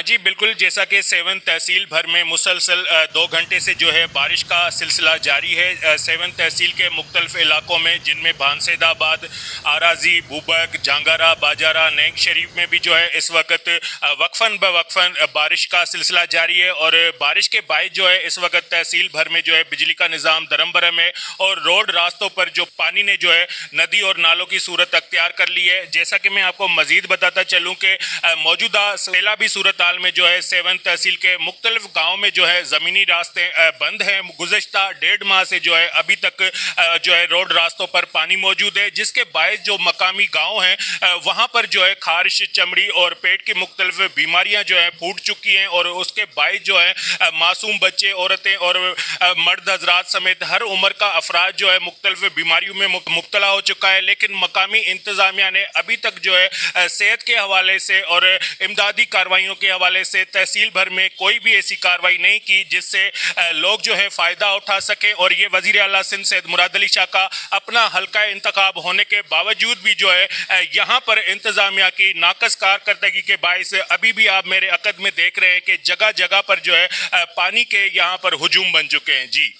जी बिल्कुल, जैसा कि सेवन तहसील भर में मुसलसल 2 घंटे से जो है बारिश का सिलसिला जारी है। सेवन तहसील के मुख्तलिफ इलाकों में, जिनमें भानसेदाबाद, आराजी, बूबक, जांगारा, बाजारा, नेंग शरीफ में भी जो है इस वक्त वक्फन ब वक्फन बारिश का सिलसिला जारी है। और बारिश के बायस जो है इस वक्त तहसील भर में जो है बिजली का निज़ाम दरम बरम है और रोड रास्तों पर जो पानी ने जो है नदी और नालों की सूरत अख्तियार कर ली है। जैसा कि मैं आपको मजीद बताता चलूँ कि मौजूदा सैलाबी सूरत हाल में जो है सेवन तहसील के मुख्तलिफ गाँव में जो है ज़मीनी रास्ते बंद हैं। गुज़श्ता 1.5 माह से जो है अभी तक जो है रोड रास्तों पर पानी मौजूद है, जिसके बायस जो मकामी गाँव हैं वहाँ पर जो है खारिश, चमड़ी और पेट की मुख्तलिफ बीमारियाँ जो है फूट चुकी हैं। और उसके बायस जो है मासूम बच्चे, औरतें और मर्द हजरात समेत हर उम्र का अफराद जो है मुख्तलिफ बीमारियों में मुब्तला हो चुका है। लेकिन मकामी इंतज़ामिया ने अभी तक जो है सेहत के हवाले से और इमदादी कार्रवाइयों के हवाले से तहसील भर में कोई भी ऐसी कार्रवाई नहीं की जिससे लोग जो है फ़ायदा उठा सकें। और ये वज़ीर आला सिंध सैयद मुराद अली शाह का अपना हल्का इंतखाब होने के बावजूद भी जो है यहाँ पर इंतज़ामिया की नाकस कारकर्दगी के बायस अभी भी आप मेरे अकद में देख रहे हैं कि जगह जगह पर जो है पानी के यहाँ पर हुजूम बन चुके हैं। जी।